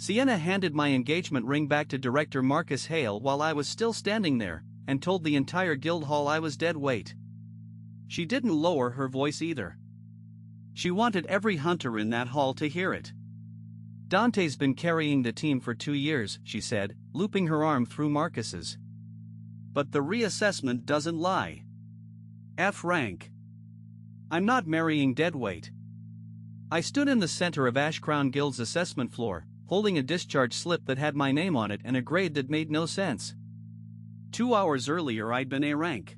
Sienna handed my engagement ring back to Director Marcus Hale while I was still standing there, and told the entire guild hall I was dead weight. She didn't lower her voice either. She wanted every hunter in that hall to hear it. Dante's been carrying the team for 2 years, she said, looping her arm through Marcus's. But the reassessment doesn't lie. F rank. I'm not marrying deadweight. I stood in the center of Ash Crown Guild's assessment floor, holding a discharge slip that had my name on it and a grade that made no sense. 2 hours earlier I'd been A rank.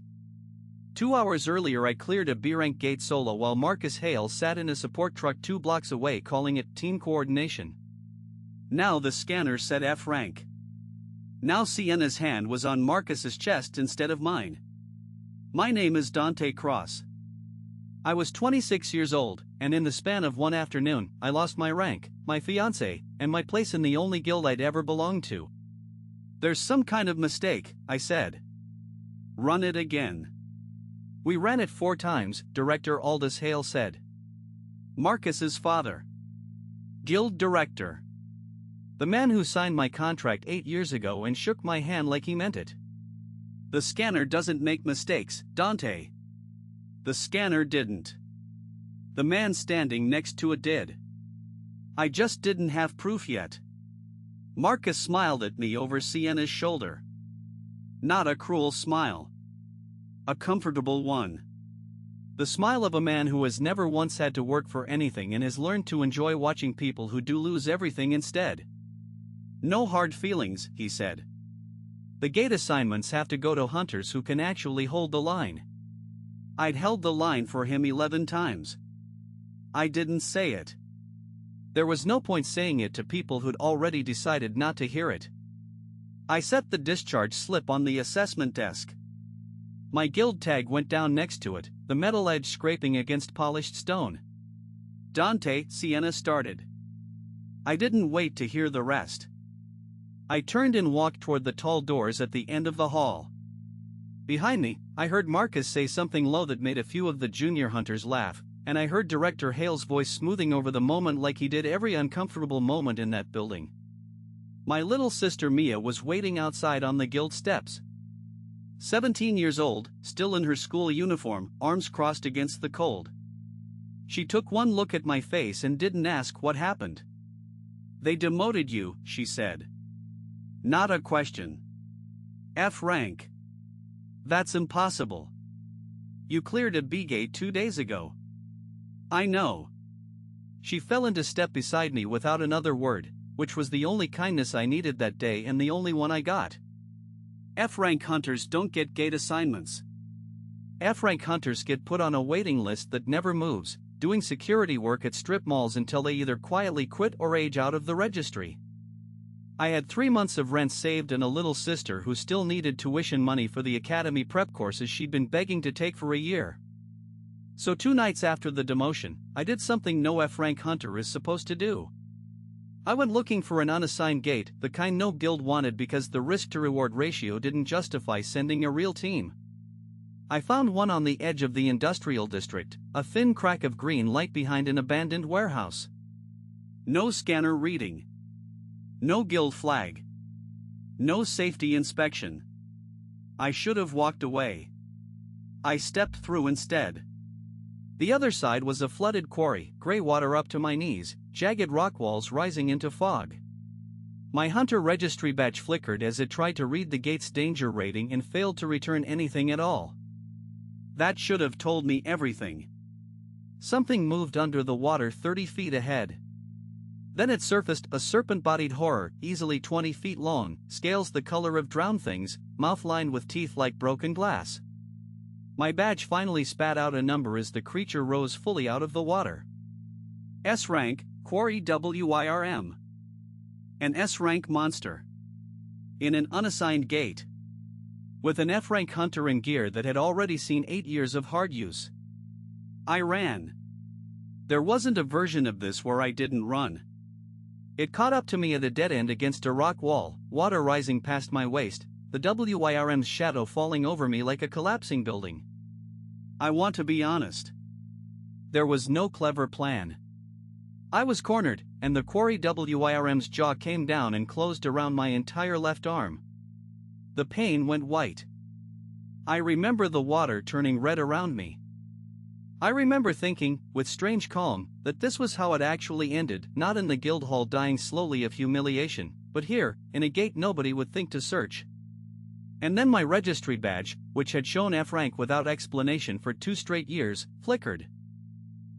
2 hours earlier I cleared a B rank gate solo while Marcus Hale sat in a support truck 2 blocks away calling it team coordination. Now the scanner said F rank. Now Sienna's hand was on Marcus's chest instead of mine. My name is Dante Cross. I was 26 years old, and in the span of one afternoon, I lost my rank, my fiancée, and my place in the only guild I'd ever belonged to. There's some kind of mistake, I said. Run it again. We ran it 4 times, Director Aldous Hale said. Marcus's father. Guild director. The man who signed my contract 8 years ago and shook my hand like he meant it. The scanner doesn't make mistakes, Dante. The scanner didn't. The man standing next to it did. I just didn't have proof yet. Marcus smiled at me over Sienna's shoulder. Not a cruel smile. A comfortable one. The smile of a man who has never once had to work for anything and has learned to enjoy watching people who do lose everything instead. No hard feelings, he said. The gate assignments have to go to hunters who can actually hold the line. I'd held the line for him 11 times. I didn't say it. There was no point saying it to people who'd already decided not to hear it. I set the discharge slip on the assessment desk. My guild tag went down next to it, the metal edge scraping against polished stone. Dante, Sienna started. I didn't wait to hear the rest. I turned and walked toward the tall doors at the end of the hall. Behind me, I heard Marcus say something low that made a few of the junior hunters laugh, and I heard Director Hale's voice smoothing over the moment like he did every uncomfortable moment in that building. My little sister Mia was waiting outside on the guild steps. 17 years old, still in her school uniform, arms crossed against the cold. She took one look at my face and didn't ask what happened. They demoted you, she said. Not a question. F rank. That's impossible. You cleared a B gate 2 days ago. I know. She fell into step beside me without another word, which was the only kindness I needed that day and the only one I got. F rank hunters don't get gate assignments. F rank hunters get put on a waiting list that never moves, doing security work at strip malls until they either quietly quit or age out of the registry. I had 3 months of rent saved and a little sister who still needed tuition money for the academy prep courses she'd been begging to take for a year. So 2 nights after the demotion, I did something no F-rank hunter is supposed to do. I went looking for an unassigned gate, the kind no guild wanted because the risk-to-reward ratio didn't justify sending a real team. I found one on the edge of the industrial district, a thin crack of green light behind an abandoned warehouse. No scanner reading. No guild flag. No safety inspection. I should have walked away. I stepped through instead. The other side was a flooded quarry, gray water up to my knees, jagged rock walls rising into fog. My hunter registry badge flickered as it tried to read the gate's danger rating and failed to return anything at all. That should have told me everything. Something moved under the water 30 feet ahead. Then it surfaced, a serpent-bodied horror, easily 20 feet long, scales the color of drowned things, mouth lined with teeth like broken glass. My badge finally spat out a number as the creature rose fully out of the water. S rank, Quarry WIRM. An S rank monster. In an unassigned gate. With an F rank hunter in gear that had already seen 8 years of hard use. I ran. There wasn't a version of this where I didn't run. It caught up to me at a dead end against a rock wall, water rising past my waist, the WIRM's shadow falling over me like a collapsing building. I want to be honest. There was no clever plan. I was cornered, and the quarry WIRM's jaw came down and closed around my entire left arm. The pain went white. I remember the water turning red around me. I remember thinking, with strange calm, that this was how it actually ended, not in the Guildhall dying slowly of humiliation, but here, in a gate nobody would think to search. And then my registry badge, which had shown F rank without explanation for 2 straight years, flickered.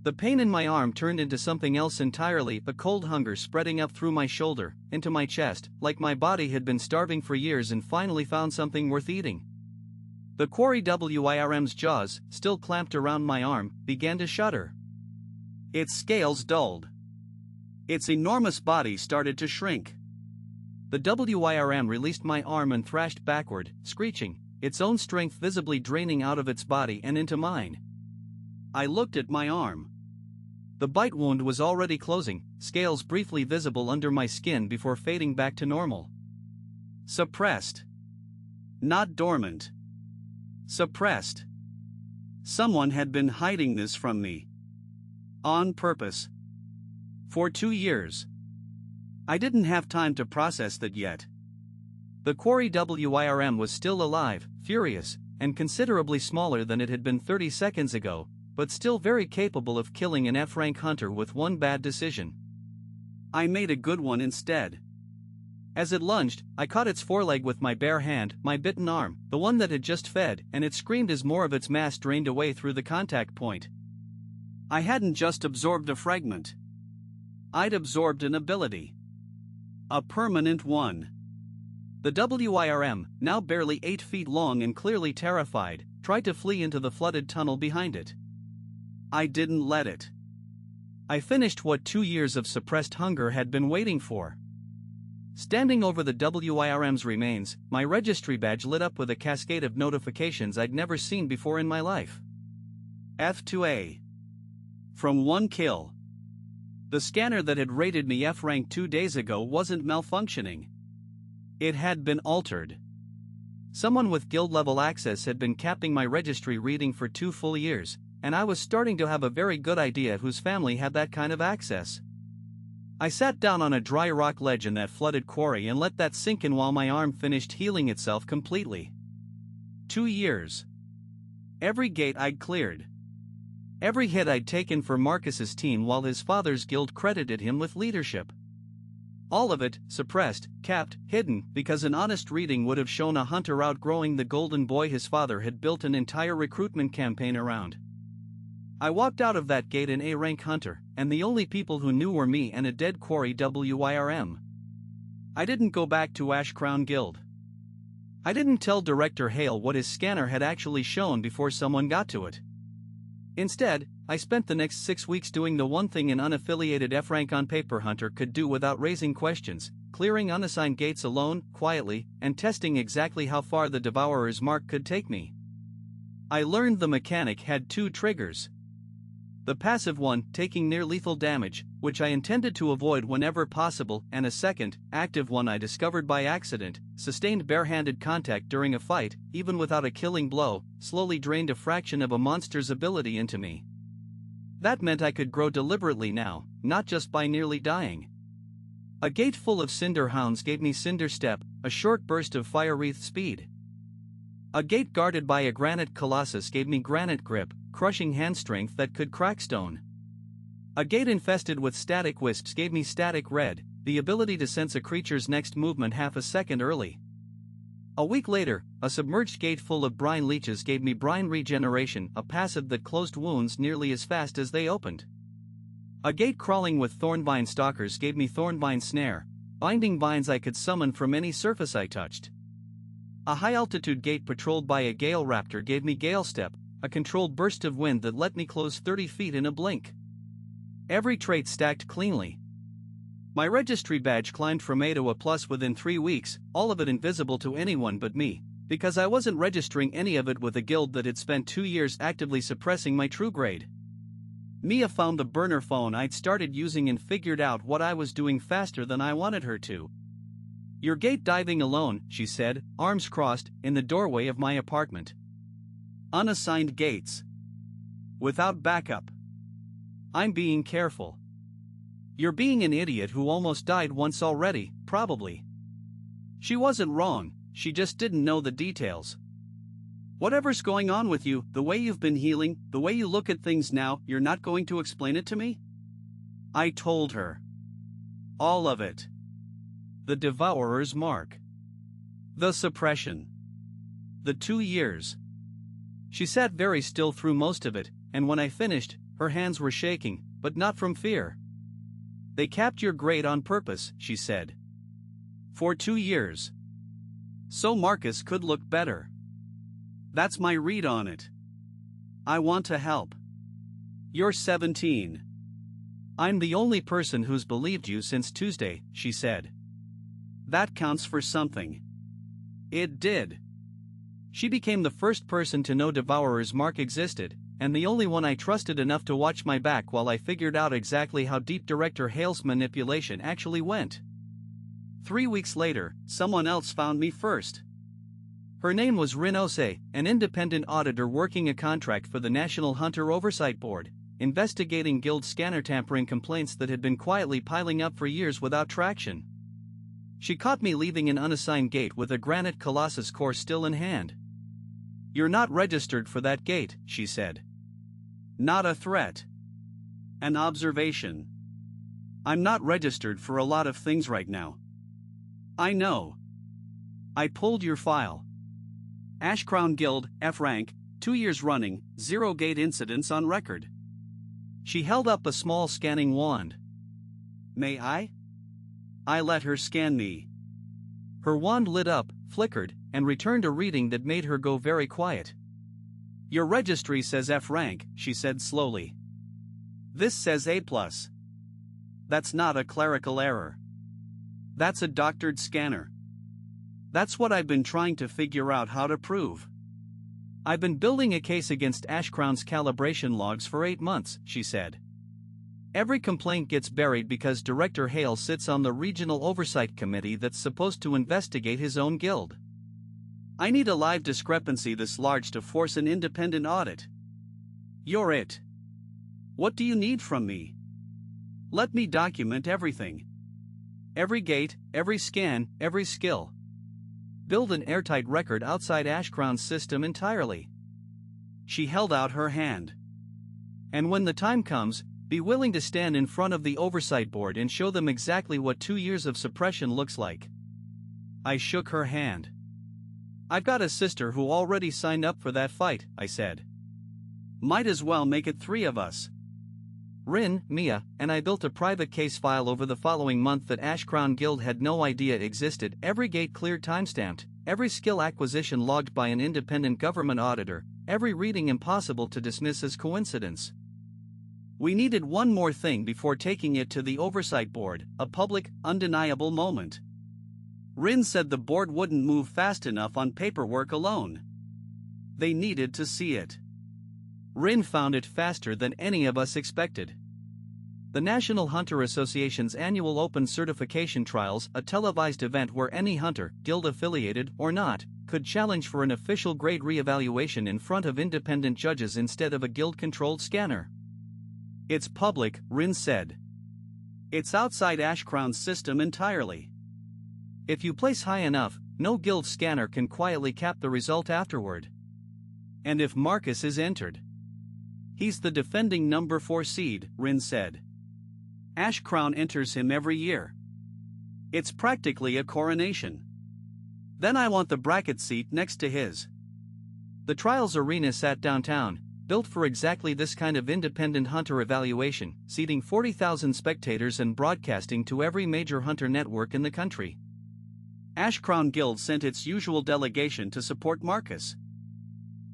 The pain in my arm turned into something else entirely, a cold hunger spreading up through my shoulder, into my chest, like my body had been starving for years and finally found something worth eating. The quarry WIRM's jaws, still clamped around my arm, began to shudder. Its scales dulled. Its enormous body started to shrink. The WIRM released my arm and thrashed backward, screeching, its own strength visibly draining out of its body and into mine. I looked at my arm. The bite wound was already closing, scales briefly visible under my skin before fading back to normal. Suppressed. Not dormant. Suppressed. Someone had been hiding this from me. On purpose. For 2 years. I didn't have time to process that yet. The quarry WIRM was still alive, furious, and considerably smaller than it had been 30 seconds ago, but still very capable of killing an F-rank hunter with one bad decision. I made a good one instead. As it lunged, I caught its foreleg with my bare hand, my bitten arm, the one that had just fed, and it screamed as more of its mass drained away through the contact point. I hadn't just absorbed a fragment. I'd absorbed an ability. A permanent one. The WIRM, now barely 8 feet long and clearly terrified, tried to flee into the flooded tunnel behind it. I didn't let it. I finished what 2 years of suppressed hunger had been waiting for. Standing over the WIRM's remains, my registry badge lit up with a cascade of notifications I'd never seen before in my life. F2A. From 1 kill. The scanner that had rated me F rank 2 days ago wasn't malfunctioning. It had been altered. Someone with guild level access had been capping my registry reading for 2 full years, and I was starting to have a very good idea whose family had that kind of access. I sat down on a dry rock ledge in that flooded quarry and let that sink in while my arm finished healing itself completely. 2 years. Every gate I'd cleared. Every hit I'd taken for Marcus's team while his father's guild credited him with leadership. All of it, suppressed, capped, hidden, because an honest reading would have shown a hunter outgrowing the golden boy his father had built an entire recruitment campaign around. I walked out of that gate an A-rank hunter, and the only people who knew were me and a dead quarry WIRM. I didn't go back to Ash Crown Guild. I didn't tell Director Hale what his scanner had actually shown before someone got to it. Instead, I spent the next 6 weeks doing the one thing an unaffiliated F-rank on-paper hunter could do without raising questions, clearing unassigned gates alone, quietly, and testing exactly how far the Devourer's mark could take me. I learned the mechanic had 2 triggers. The passive one, taking near-lethal damage, which I intended to avoid whenever possible, and a second, active one I discovered by accident, sustained bare-handed contact during a fight, even without a killing blow, slowly drained a fraction of a monster's ability into me. That meant I could grow deliberately now, not just by nearly dying. A gate full of Cinder Hounds gave me Cinder Step, a short burst of Fire Wreath speed. A gate guarded by a Granite Colossus gave me Granite Grip, crushing hand strength that could crack stone. A gate infested with Static Wisps gave me Static Red, the ability to sense a creature's next movement half a second early. A week later, a submerged gate full of Brine Leeches gave me Brine Regeneration, a passive that closed wounds nearly as fast as they opened. A gate crawling with Thornvine Stalkers gave me Thornvine Snare, binding vines I could summon from any surface I touched. A high-altitude gate patrolled by a Gale Raptor gave me Gale Step, a controlled burst of wind that let me close 30 feet in a blink. Every trait stacked cleanly. My registry badge climbed from A to a plus within 3 weeks, all of it invisible to anyone but me, because I wasn't registering any of it with a guild that had spent 2 years actively suppressing my true grade. Mia found the burner phone I'd started using and figured out what I was doing faster than I wanted her to. "You're gate diving alone," she said, arms crossed, in the doorway of my apartment. "Unassigned gates. Without backup. I'm being careful." You're being an idiot who almost died once already, probably. She wasn't wrong, she just didn't know the details. Whatever's going on with you, the way you've been healing, the way you look at things now, you're not going to explain it to me? I told her. All of it. The devourer's mark. The suppression. The 2 years. She sat very still through most of it, and when I finished, her hands were shaking, but not from fear. They capped your grade on purpose, she said. For 2 years. So Marcus could look better. That's my read on it. I want to help. You're 17. I'm the only person who's believed you since Tuesday, she said. That counts for something. It did. She became the first person to know Devourer's mark existed, and the only one I trusted enough to watch my back while I figured out exactly how deep Director Hale's manipulation actually went. 3 weeks later, someone else found me first. Her name was Rin Ose, an independent auditor working a contract for the National Hunter Oversight Board, investigating guild scanner tampering complaints that had been quietly piling up for years without traction. She caught me leaving an unassigned gate with a granite Colossus core still in hand. You're not registered for that gate, she said. Not a threat. An observation. I'm not registered for a lot of things right now. I know. I pulled your file. Ash Crown Guild, F rank, 2 years running, 0 gate incidents on record. She held up a small scanning wand. May I? I let her scan me. Her wand lit up, flickered, and returned a reading that made her go very quiet. Your registry says F rank, she said slowly. This says A+. That's not a clerical error. That's a doctored scanner. That's what I've been trying to figure out how to prove. I've been building a case against Ashcrown's calibration logs for 8 months, she said. Every complaint gets buried because Director Hale sits on the Regional Oversight Committee that's supposed to investigate his own guild. I need a live discrepancy this large to force an independent audit. You're it. What do you need from me? Let me document everything. Every gate, every scan, every skill. Build an airtight record outside Ashcrown's system entirely. She held out her hand. And when the time comes, be willing to stand in front of the oversight board and show them exactly what 2 years of suppression looks like. I shook her hand. I've got a sister who already signed up for that fight, I said. Might as well make it 3 of us. Rin, Mia, and I built a private case file over the following month that Ashcrown Guild had no idea existed, every gate cleared timestamped, every skill acquisition logged by an independent government auditor, every reading impossible to dismiss as coincidence. We needed one more thing before taking it to the oversight board, a public, undeniable moment. Rin said the board wouldn't move fast enough on paperwork alone. They needed to see it. Rin found it faster than any of us expected. The National Hunter Association's annual open certification trials, a televised event where any hunter, guild-affiliated or not, could challenge for an official grade re-evaluation in front of independent judges instead of a guild-controlled scanner. It's public, Rin said. It's outside Ashcrown's system entirely. If you place high enough, no guild scanner can quietly cap the result afterward. And if Marcus is entered, he's the defending number 4 seed, Rin said. Ashcrown enters him every year. It's practically a coronation. Then I want the bracket seat next to his. The trials arena sat downtown, built for exactly this kind of independent hunter evaluation, seating 40,000 spectators and broadcasting to every major hunter network in the country. Ashcrown Guild sent its usual delegation to support Marcus.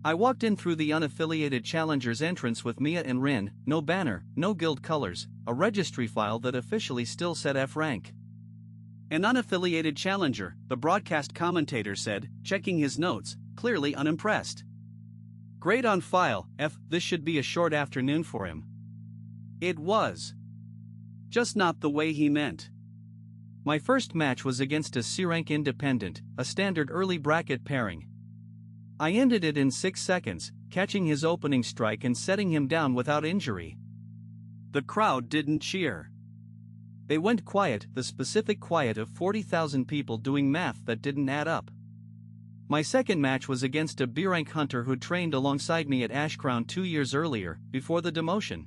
I walked in through the unaffiliated challengers entrance with Mia and Rin, no banner, no guild colors, a registry file that officially still said F rank. An unaffiliated challenger, the broadcast commentator said, checking his notes, clearly unimpressed. Grade on file, F, this should be a short afternoon for him. It was. Just not the way he meant. My first match was against a C-rank independent, a standard early bracket pairing. I ended it in 6 seconds, catching his opening strike and setting him down without injury. The crowd didn't cheer. They went quiet, the specific quiet of 40,000 people doing math that didn't add up. My second match was against a B-rank hunter who trained alongside me at Ashcrown 2 years earlier, before the demotion.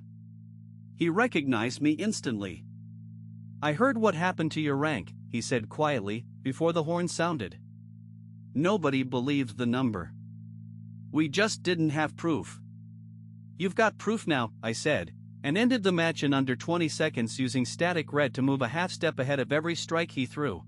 He recognized me instantly. "I heard what happened to your rank," he said quietly, before the horn sounded. Nobody believed the number. "We just didn't have proof." "You've got proof now," I said, and ended the match in under 20 seconds using static red to move a half step ahead of every strike he threw.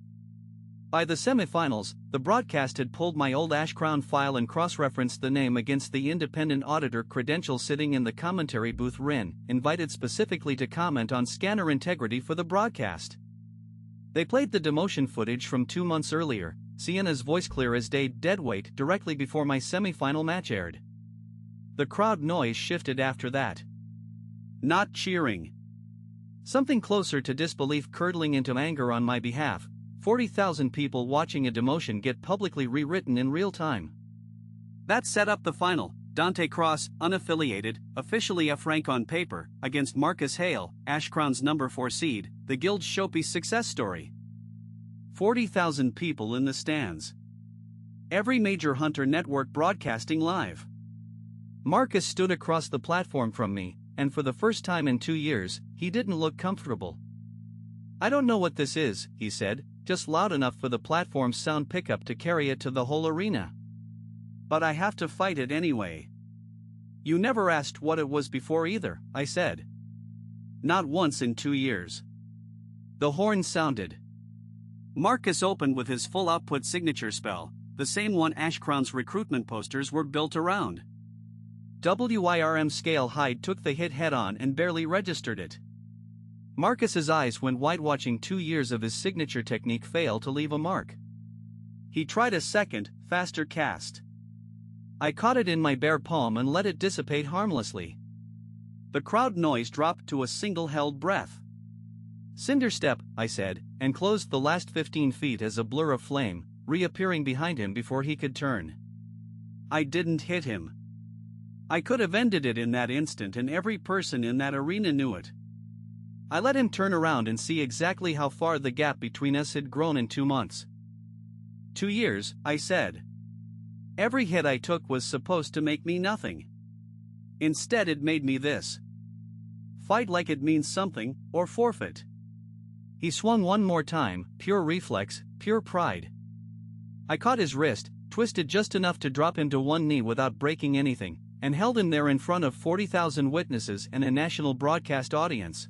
By the semifinals, the broadcast had pulled my old Ashcrown file and cross-referenced the name against the independent auditor credential sitting in the commentary booth. Rin, invited specifically to comment on scanner integrity for the broadcast. They played the demotion footage from 2 months earlier, Sienna's voice clear as day deadweight directly before my semifinal match aired. The crowd noise shifted after that. Not cheering. Something closer to disbelief curdling into anger on my behalf. 40,000 people watching a demotion get publicly rewritten in real time. That set up the final. Dante Cross, unaffiliated, officially F-rank on paper, against Marcus Hale, Ashcrown's number 4 seed, the guild's showpiece success story. 40,000 people in the stands. Every major hunter network broadcasting live. Marcus stood across the platform from me, and for the first time in 2 years, he didn't look comfortable. "I don't know what this is," he said, just loud enough for the platform's sound pickup to carry it to the whole arena. "But I have to fight it anyway." "You never asked what it was before either," I said. "Not once in 2 years." The horn sounded. Marcus opened with his full output signature spell, the same one Ashcrown's recruitment posters were built around. WIRM Scale Hyde took the hit head-on and barely registered it. Marcus's eyes went wide watching 2 years of his signature technique fail to leave a mark. He tried a second, faster cast. I caught it in my bare palm and let it dissipate harmlessly. The crowd noise dropped to a single held breath. "Cinder step," I said, and closed the last 15 feet as a blur of flame, reappearing behind him before he could turn. I didn't hit him. I could have ended it in that instant, and every person in that arena knew it. I let him turn around and see exactly how far the gap between us had grown in 2 months. 2 years, I said. Every hit I took was supposed to make me nothing. Instead, it made me this. Fight like it means something, or forfeit. He swung one more time, pure reflex, pure pride. I caught his wrist, twisted just enough to drop him to one knee without breaking anything, and held him there in front of 40,000 witnesses and a national broadcast audience.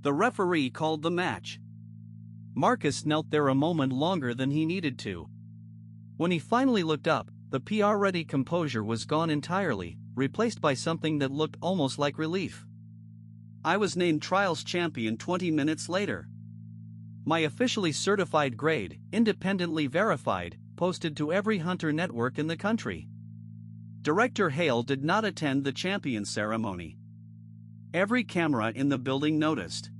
The referee called the match. Marcus knelt there a moment longer than he needed to. When he finally looked up, the PR-ready composure was gone entirely, replaced by something that looked almost like relief. I was named Trials Champion 20 minutes later. My officially certified grade, independently verified, posted to every hunter network in the country. Director Hale did not attend the champion ceremony. Every camera in the building noticed.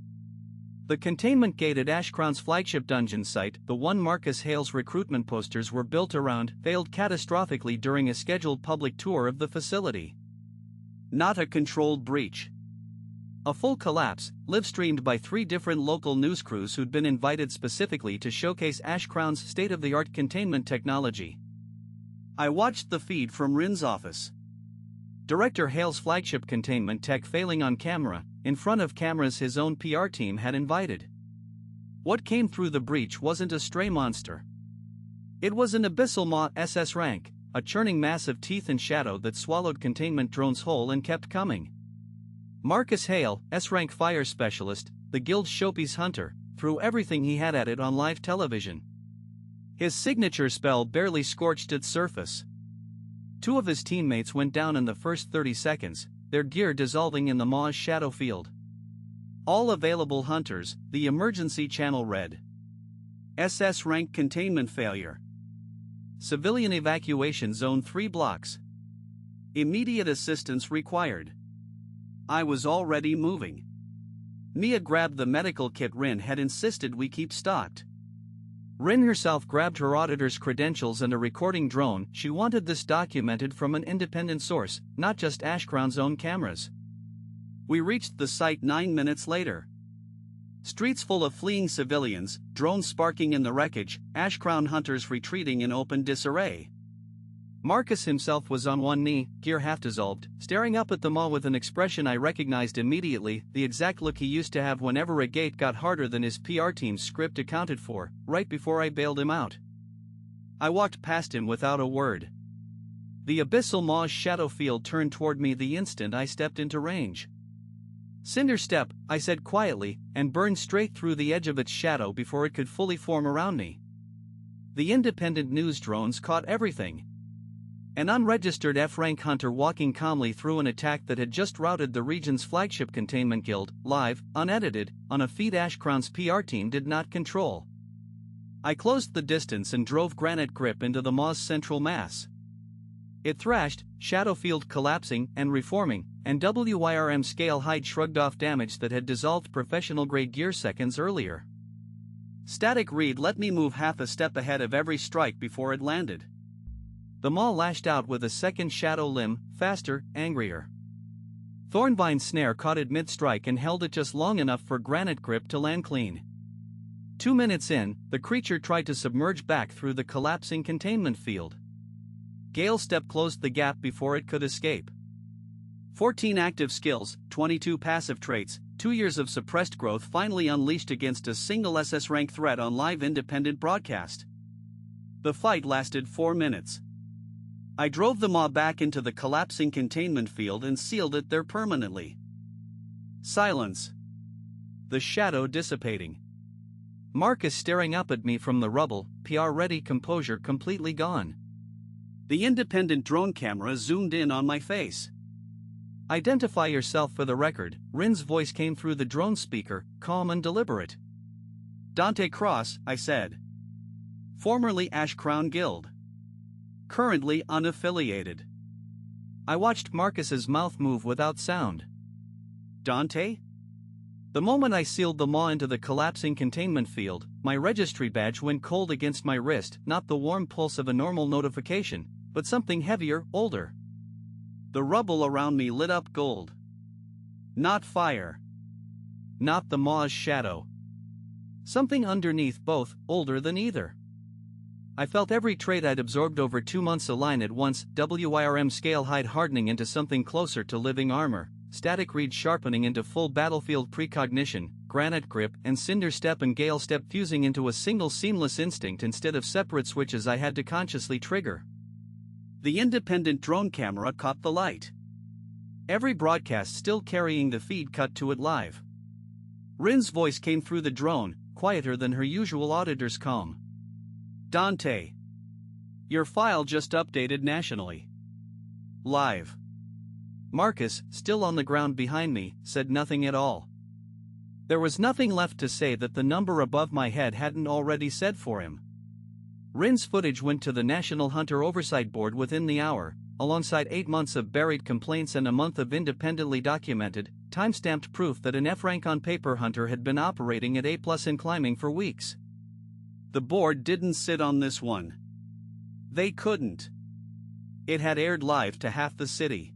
The containment gate at Ashcrown's flagship dungeon site, the one Marcus Hale's recruitment posters were built around, failed catastrophically during a scheduled public tour of the facility. Not a controlled breach. A full collapse, live-streamed by 3 different local news crews who'd been invited specifically to showcase Ashcrown's state-of-the-art containment technology. I watched the feed from Rin's office. Director Hale's flagship containment tech failing on camera, in front of cameras his own PR team had invited. What came through the breach wasn't a stray monster. It was an abyssal maw SS rank, a churning mass of teeth and shadow that swallowed containment drones whole and kept coming. Marcus Hale, S-rank fire specialist, the guild's showpiece hunter, threw everything he had at it on live television. His signature spell barely scorched its surface. 2 of his teammates went down in the first 30 seconds, their gear dissolving in the maw's shadow field. All available hunters, the emergency channel read. SS rank containment failure. Civilian evacuation zone 3 blocks. Immediate assistance required. I was already moving. Mia grabbed the medical kit Rin had insisted we keep stocked. Rin herself grabbed her auditor's credentials and a recording drone. She wanted this documented from an independent source, not just Ashcrown's own cameras. We reached the site 9 minutes later. Streets full of fleeing civilians, drones sparking in the wreckage, Ash Crown hunters retreating in open disarray. Marcus himself was on one knee, gear half dissolved, staring up at the maw with an expression I recognized immediately, the exact look he used to have whenever a gate got harder than his PR team's script accounted for, right before I bailed him out. I walked past him without a word. The abyssal maw's shadow field turned toward me the instant I stepped into range. "Cinder step," I said quietly, and burned straight through the edge of its shadow before it could fully form around me. The independent news drones caught everything. An unregistered F-rank hunter walking calmly through an attack that had just routed the region's flagship containment guild, live, unedited, on a feed Ash Crown's PR team did not control. I closed the distance and drove Granite Grip into the maw's central mass. It thrashed, shadow field collapsing and reforming, and WIRM scale hide shrugged off damage that had dissolved professional-grade gear seconds earlier. Static read let me move half a step ahead of every strike before it landed. The maw lashed out with a second shadow limb, faster, angrier. Thornvine snare caught it mid-strike and held it just long enough for Granite Grip to land clean. 2 minutes in, the creature tried to submerge back through the collapsing containment field. Gale Step closed the gap before it could escape. 14 active skills, 22 passive traits, 2 years of suppressed growth finally unleashed against a single SS rank threat on live independent broadcast. The fight lasted 4 minutes. I drove the maw back into the collapsing containment field and sealed it there permanently. Silence. The shadow dissipating. Marcus staring up at me from the rubble, PR-ready composure completely gone. The independent drone camera zoomed in on my face. "Identify yourself for the record," Rin's voice came through the drone speaker, calm and deliberate. "Dante Cross," I said. "Formerly Ash Crown Guild. Currently unaffiliated." I watched Marcus's mouth move without sound. "Dante?" The moment I sealed the maw into the collapsing containment field, my registry badge went cold against my wrist, not the warm pulse of a normal notification, but something heavier, older. The rubble around me lit up gold. Not fire. Not the maw's shadow. Something underneath both, older than either. I felt every trait I'd absorbed over 2 months align at once, WIRM scale hide hardening into something closer to living armor, static read sharpening into full battlefield precognition, Granite Grip and Cinder Step and Gale Step fusing into a single seamless instinct instead of separate switches I had to consciously trigger. The independent drone camera caught the light. Every broadcast still carrying the feed cut to it live. Rin's voice came through the drone, quieter than her usual auditor's calm. "Dante. Your file just updated nationally. Live." Marcus, still on the ground behind me, said nothing at all. There was nothing left to say that the number above my head hadn't already said for him. Rin's footage went to the National Hunter Oversight Board within the hour, alongside 8 months of buried complaints and a month of independently documented, time-stamped proof that an F-rank on paper hunter had been operating at A+ in climbing for weeks. The board didn't sit on this one. They couldn't. It had aired live to half the city.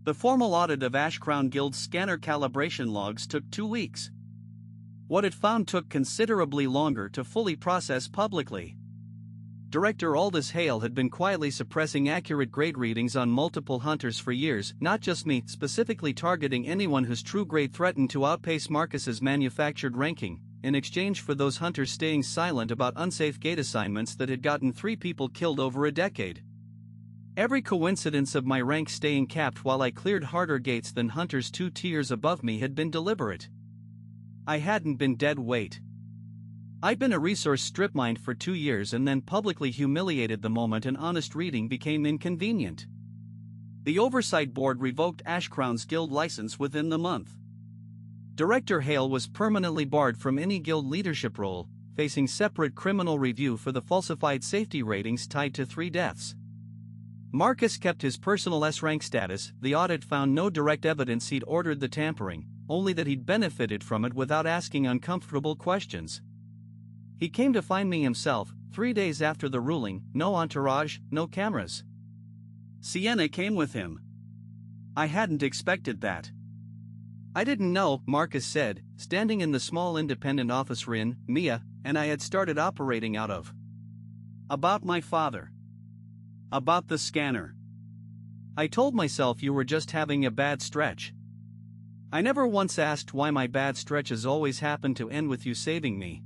The formal audit of Ash Crown Guild's scanner calibration logs took 2 weeks. What it found took considerably longer to fully process publicly. Director Aldous Hale had been quietly suppressing accurate grade readings on multiple hunters for years, not just me, specifically targeting anyone whose true grade threatened to outpace Marcus's manufactured ranking, in exchange for those hunters staying silent about unsafe gate assignments that had gotten 3 people killed over a decade. Every coincidence of my rank staying capped while I cleared harder gates than hunters 2 tiers above me had been deliberate. I hadn't been dead weight. I'd been a resource strip mined for 2 years and then publicly humiliated the moment an honest reading became inconvenient. The Oversight Board revoked Ash Crown's guild license within the month. Director Hale was permanently barred from any guild leadership role, facing separate criminal review for the falsified safety ratings tied to 3 deaths. Marcus kept his personal S-rank status. The audit found no direct evidence he'd ordered the tampering, only that he'd benefited from it without asking uncomfortable questions. He came to find me himself, 3 days after the ruling, no entourage, no cameras. Sienna came with him. I hadn't expected that. I didn't know, Marcus said, standing in the small independent office Rin, Mia, and I had started operating out of. About my father. About the scanner. I told myself you were just having a bad stretch. I never once asked why my bad stretches always happen to end with you saving me.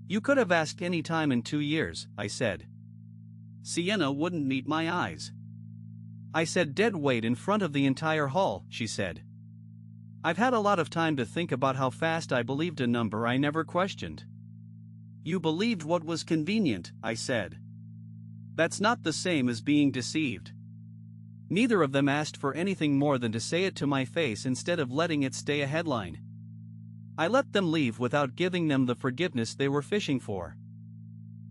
You could have asked any time in 2 years, I said. Sienna wouldn't meet my eyes. I said dead weight in front of the entire hall, she said. I've had a lot of time to think about how fast I believed a number I never questioned. You believed what was convenient, I said. That's not the same as being deceived. Neither of them asked for anything more than to say it to my face instead of letting it stay a headline. I let them leave without giving them the forgiveness they were fishing for.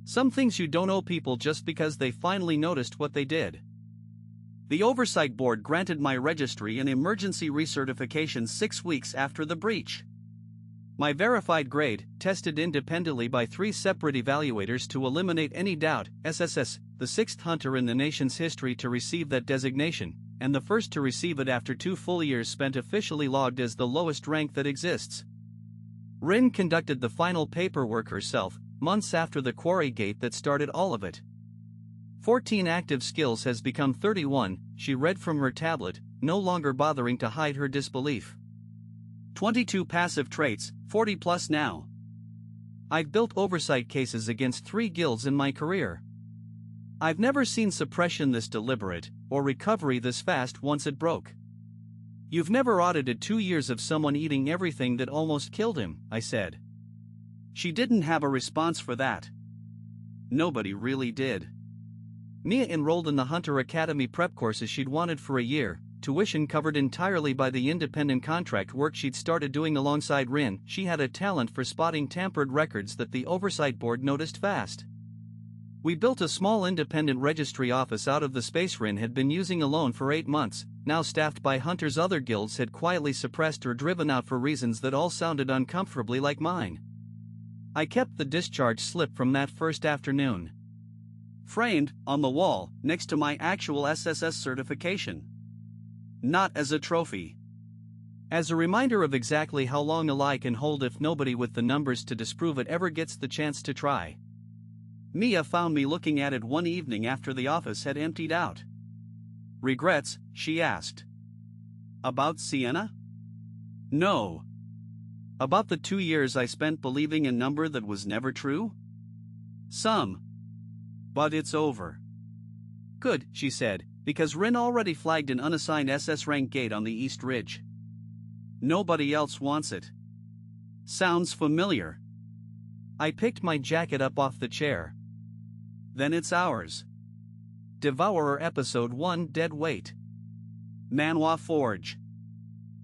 Some things you don't owe people just because they finally noticed what they did. The Oversight Board granted my registry an emergency recertification 6 weeks after the breach. My verified grade, tested independently by 3 separate evaluators to eliminate any doubt, SSS, the 6th hunter in the nation's history to receive that designation, and the first to receive it after 2 full years spent officially logged as the lowest rank that exists. Rin conducted the final paperwork herself, months after the quarry gate that started all of it. 14 active skills has become 31, she read from her tablet, no longer bothering to hide her disbelief. 22 passive traits, 40 plus now. I've built oversight cases against 3 guilds in my career. I've never seen suppression this deliberate, or recovery this fast once it broke. You've never audited 2 years of someone eating everything that almost killed him, I said. She didn't have a response for that. Nobody really did. Mia enrolled in the Hunter Academy prep courses she'd wanted for a year, tuition covered entirely by the independent contract work she'd started doing alongside Rin. She had a talent for spotting tampered records that the Oversight Board noticed fast. We built a small independent registry office out of the space Rin had been using alone for 8 months, now staffed by hunters other guilds had quietly suppressed or driven out for reasons that all sounded uncomfortably like mine. I kept the discharge slip from that first afternoon framed on the wall next to my actual SSS certification. Not as a trophy. As a reminder of exactly how long a lie can hold if nobody with the numbers to disprove it ever gets the chance to try. Mia found me looking at it one evening after the office had emptied out. Regrets, she asked. About Sienna? No. About the 2 years I spent believing a number that was never true? Some. But it's over. Good, she said, because Rin already flagged an unassigned SS rank gate on the East Ridge. Nobody else wants it. Sounds familiar. I picked my jacket up off the chair. Then it's ours. Devourer Episode 1 Dead Weight. Manhwa Forge.